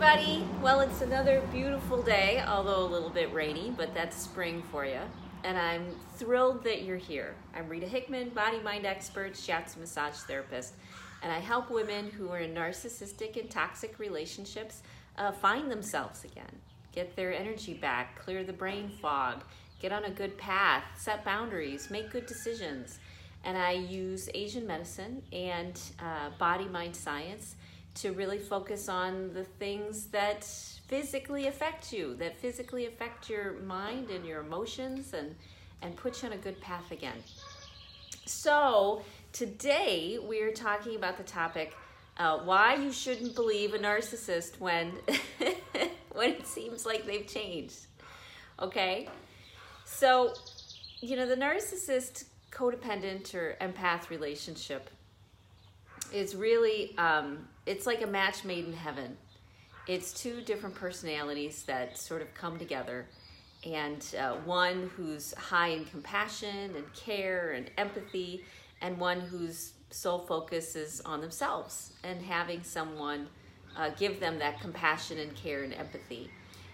everybody. Well, it's another beautiful day, although a little bit rainy, but that's spring for you. And I'm thrilled that you're here. I'm Rita Hickman, body-mind expert, shiatsu massage therapist, and I help women who are in narcissistic and toxic relationships find themselves again, get their energy back, clear the brain fog, get on a good path, set boundaries, make good decisions. And I use Asian medicine and body-mind science to really focus on the things that physically affect you, that physically affect your mind and your emotions and put you on a good path again. So today we're talking about the topic, why you shouldn't believe a narcissist when, when it seems like they've changed, okay? So, the narcissist codependent or empath relationship is really, it's like a match made in heaven. It's two different personalities that sort of come together, and one who's high in compassion and care and empathy, and one whose sole focus is on themselves and having someone give them that compassion and care and empathy.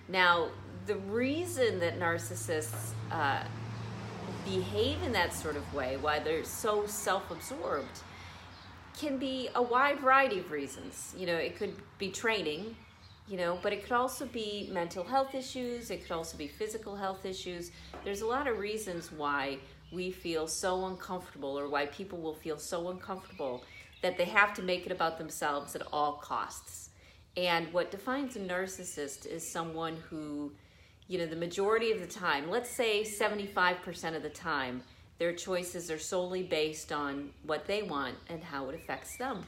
Now, the reason that narcissists behave in that sort of way, why they're so self-absorbed, can be a wide variety of reasons. It could be training, but it could also be mental health issues. It could also be physical health issues. There's a lot of reasons why we feel so uncomfortable, or why people will feel so uncomfortable that they have to make it about themselves at all costs. And what defines a narcissist is someone who, the majority of the time, let's say 75% of the time, their choices are solely based on what they want and how it affects them.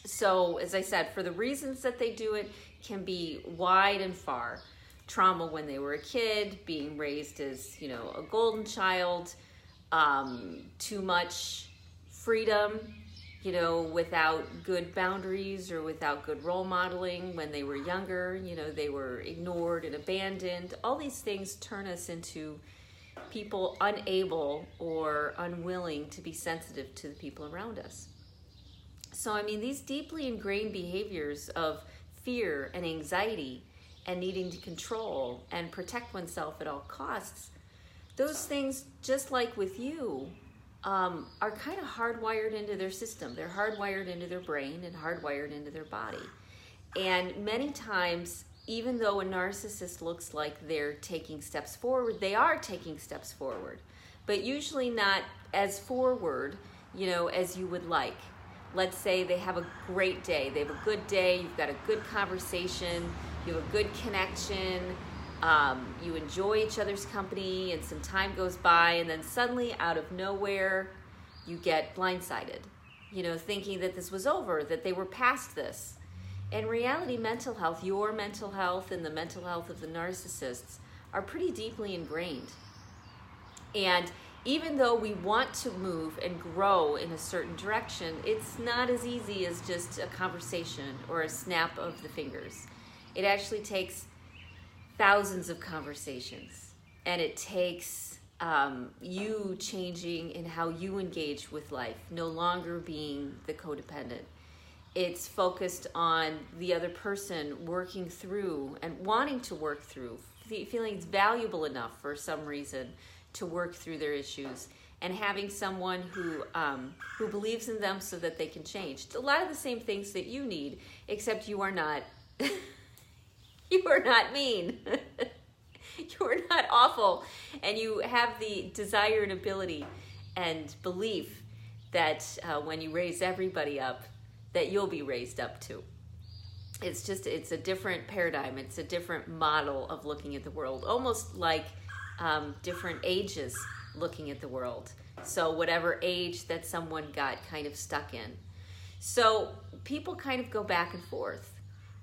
So, as I said, for the reasons that they do it can be wide and far. Trauma when they were a kid, being raised as, a golden child, too much freedom, without good boundaries or without good role modeling when they were younger, they were ignored and abandoned. All these things turn us into people unable or unwilling to be sensitive to the people around us. So, these deeply ingrained behaviors of fear and anxiety and needing to control and protect oneself at all costs, those things, just like with you, are kind of hardwired into their system. They're hardwired into their brain and hardwired into their body. And many times, even though a narcissist looks like they're taking steps forward, they are taking steps forward, but usually not as forward, as you would like. Let's say they have a great day. They have a good day. You've got a good conversation. You have a good connection. You enjoy each other's company, and some time goes by, and then suddenly, out of nowhere, you get blindsided, thinking that this was over, that they were past this. In reality, mental health, your mental health and the mental health of the narcissists are pretty deeply ingrained. And even though we want to move and grow in a certain direction, it's not as easy as just a conversation or a snap of the fingers. It actually takes thousands of conversations, and it takes you changing in how you engage with life, no longer being the codependent. It's focused on the other person working through and wanting to work through, feeling it's valuable enough for some reason to work through their issues, and having someone who believes in them so that they can change. A lot of the same things that you need, except you are not you are not mean. You are not awful, and you have the desire and ability and belief that when you raise everybody up, that you'll be raised up too. It's a different paradigm. It's a different model of looking at the world, almost like different ages looking at the world. So whatever age that someone got kind of stuck in. So people kind of go back and forth.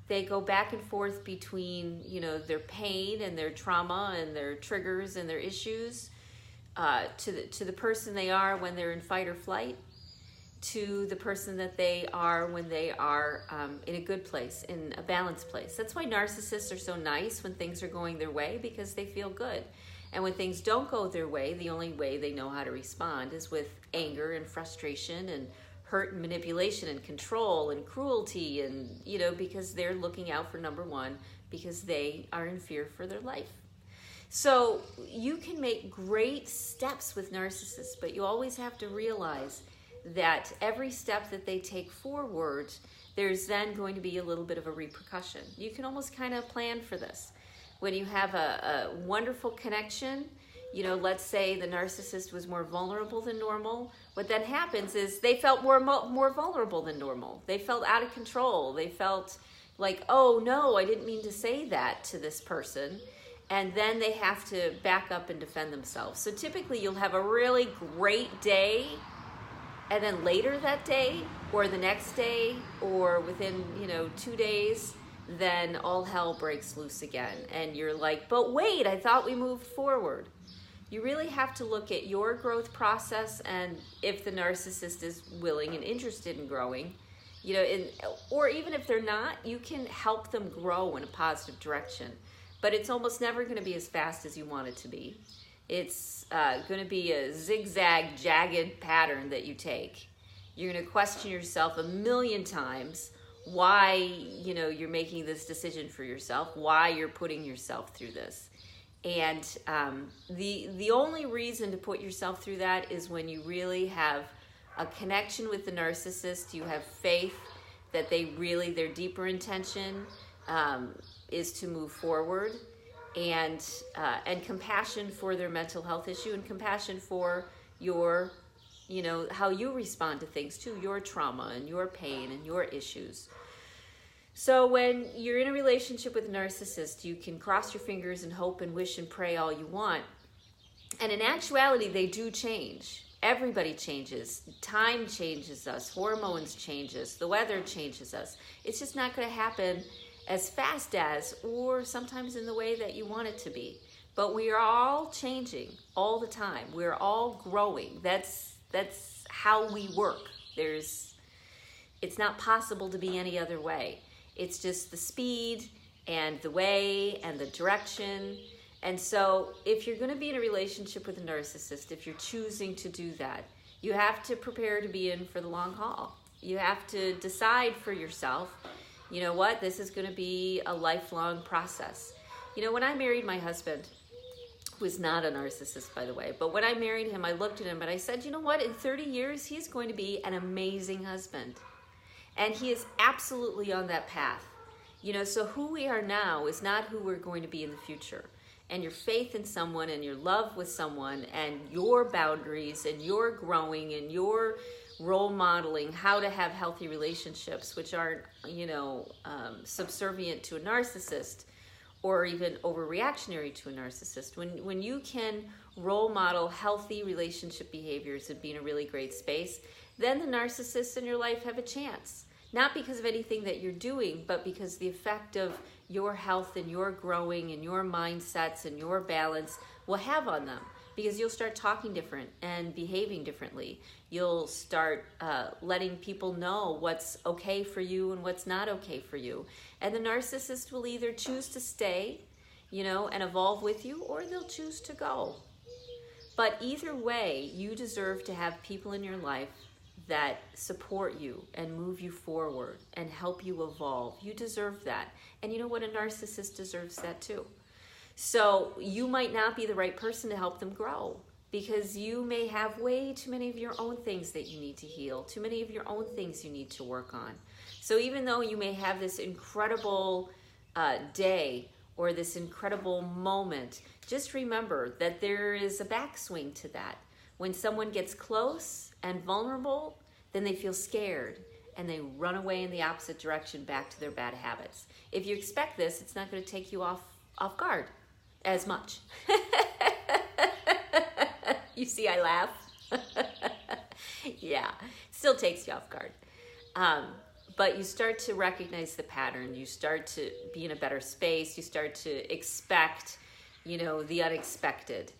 They go back and forth between, their pain and their trauma and their triggers and their issues to the person they are when they're in fight or flight, to the person that they are when they are in a good place, in a balanced place. That's why narcissists are so nice when things are going their way, because they feel good. And when things don't go their way, the only way they know how to respond is with anger and frustration and hurt and manipulation and control and cruelty, and because they're looking out for number one, because they are in fear for their life. So you can make great steps with narcissists, but you always have to realize that every step that they take forward, there's then going to be a little bit of a repercussion. You can almost kind of plan for this. When you have a wonderful connection, let's say the narcissist was more vulnerable than normal, what then happens is they felt more vulnerable than normal. They felt out of control. They felt like, oh no, I didn't mean to say that to this person. And then they have to back up and defend themselves. So typically you'll have a really great day, and then later that day, or the next day, or within 2 days, then all hell breaks loose again. And you're like, but wait, I thought we moved forward. You really have to look at your growth process, and if the narcissist is willing and interested in growing, or even if they're not, you can help them grow in a positive direction. But it's almost never going to be as fast as you want it to be. It's going to be a zigzag, jagged pattern that you take. You're going to question yourself a million times why you're making this decision for yourself, why you're putting yourself through this. And the only reason to put yourself through that is when you really have a connection with the narcissist. You have faith that their deeper intention is to move forward, and compassion for their mental health issue, and compassion for your, how you respond to things too, your trauma and your pain and your issues. So when you're in a relationship with a narcissist, you can cross your fingers and hope and wish and pray all you want. And in actuality, they do change. Everybody changes. Time changes us. Hormones change us. The weather changes us. It's just not going to happen as fast as, or sometimes in the way that you want it to be. But we are all changing all the time. We're all growing. That's how we work. It's not possible to be any other way. It's just the speed and the way and the direction. And so if you're going to be in a relationship with a narcissist, if you're choosing to do that, you have to prepare to be in for the long haul. You have to decide for yourself, this is going to be a lifelong process. When I married my husband, who is not a narcissist, by the way, but when I married him, I looked at him and I said, in 30 years, he's going to be an amazing husband. And he is absolutely on that path. So who we are now is not who we're going to be in the future. And your faith in someone and your love with someone and your boundaries and your growing and your role modeling how to have healthy relationships, which aren't, subservient to a narcissist or even overreactionary to a narcissist. When you can role model healthy relationship behaviors and be in a really great space, then the narcissists in your life have a chance. Not because of anything that you're doing, but because the effect of your health and your growing and your mindsets and your balance will have on them. Because you'll start talking different and behaving differently. You'll start letting people know what's okay for you and what's not okay for you. And the narcissist will either choose to stay, and evolve with you, or they'll choose to go. But either way, you deserve to have people in your life that support you and move you forward and help you evolve. You deserve that. And you know what? A narcissist deserves that too. So you might not be the right person to help them grow because you may have way too many of your own things that you need to heal, too many of your own things you need to work on. So even though you may have this incredible day or this incredible moment, just remember that there is a backswing to that. When someone gets close and vulnerable, then they feel scared and they run away in the opposite direction back to their bad habits. If you expect this, it's not going to take you off guard as much. You see, I laugh. Yeah, still takes you off guard. But you start to recognize the pattern. You start to be in a better space. You start to expect, the unexpected.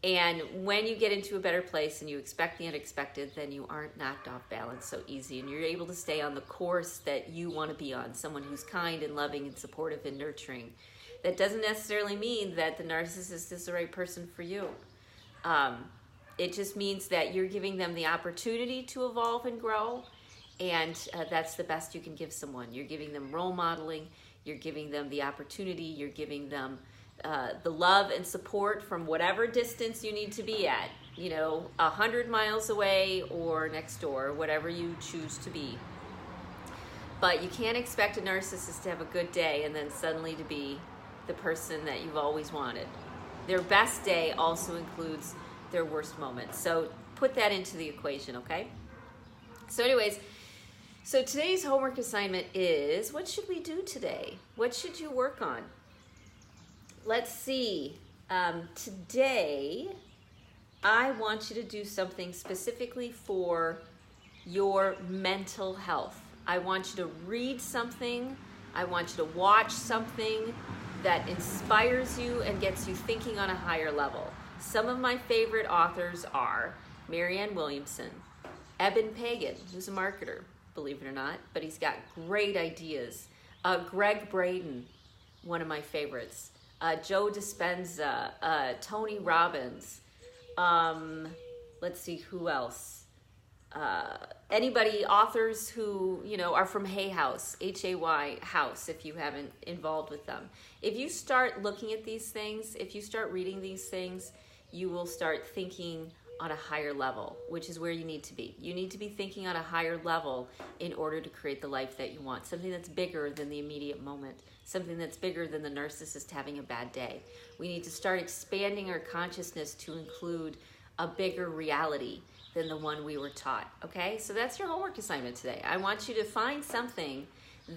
And when you get into a better place and you expect the unexpected, then you aren't knocked off balance so easy. And you're able to stay on the course that you want to be on, someone who's kind and loving and supportive and nurturing. That doesn't necessarily mean that the narcissist is the right person for you. It just means that you're giving them the opportunity to evolve and grow, And that's the best you can give someone. You're giving them role modeling, you're giving them the opportunity, you're giving them the love and support from whatever distance you need to be at, 100 miles away or next door, whatever you choose to be. But you can't expect a narcissist to have a good day and then suddenly to be the person that you've always wanted. Their best day also includes their worst moments. So put that into the equation, okay? So anyways, so today's homework assignment is, what should we do today? What should you work on? Let's see. Today, I want you to do something specifically for your mental health. I want you to read something. I want you to watch something that inspires you and gets you thinking on a higher level. Some of my favorite authors are Marianne Williamson, Eben Pagan, who's a marketer, believe it or not, but he's got great ideas. Greg Braden, one of my favorites. Joe Dispenza, Tony Robbins. Let's see, who else? Anybody, authors who, are from Hay House, Hay House, if you haven't involved with them. If you start looking at these things, if you start reading these things, you will start thinking on a higher level, which is where you need to be. You need to be thinking on a higher level in order to create the life that you want, something that's bigger than the immediate moment, something that's bigger than the narcissist having a bad day. We need to start expanding our consciousness to include a bigger reality than the one we were taught, okay? So that's your homework assignment today. I want you to find something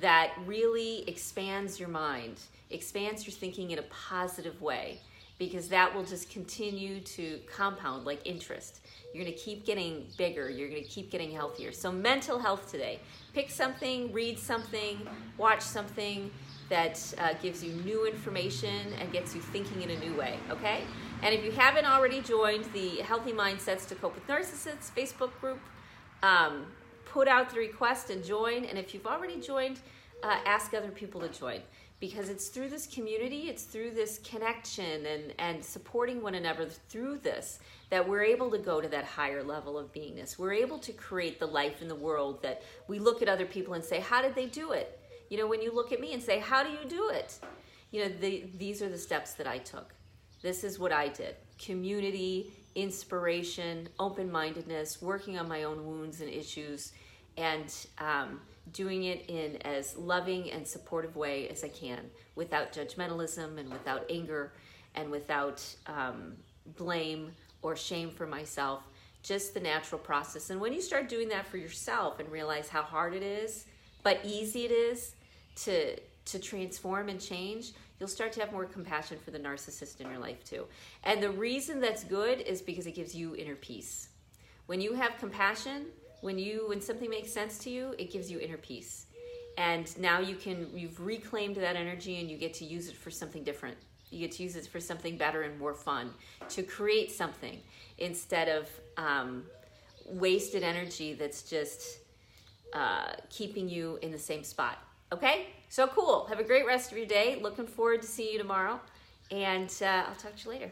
that really expands your mind, expands your thinking in a positive way, because that will just continue to compound like interest. You're gonna keep getting bigger, you're gonna keep getting healthier. So mental health today. Pick something, read something, watch something that gives you new information and gets you thinking in a new way, okay? And if you haven't already joined the Healthy Mindsets to Cope with Narcissists Facebook group, put out the request and join. And if you've already joined, ask other people to join. Because it's through this community, it's through this connection and supporting one another through this that we're able to go to that higher level of beingness. We're able to create the life in the world that we look at other people and say, how did they do it? When you look at me and say, how do you do it? These are the steps that I took. This is what I did. Community, inspiration, open-mindedness, working on my own wounds and issues, and doing it in as loving and supportive way as I can, without judgmentalism and without anger and without blame or shame for myself, just the natural process. And when you start doing that for yourself and realize how hard it is, but easy it is to transform and change, you'll start to have more compassion for the narcissist in your life too. And the reason that's good is because it gives you inner peace. When you have compassion, when something makes sense to you, it gives you inner peace. And now you've reclaimed that energy and you get to use it for something different. You get to use it for something better and more fun, to create something instead of wasted energy that's just keeping you in the same spot. Okay? So cool. Have a great rest of your day. Looking forward to seeing you tomorrow. And I'll talk to you later.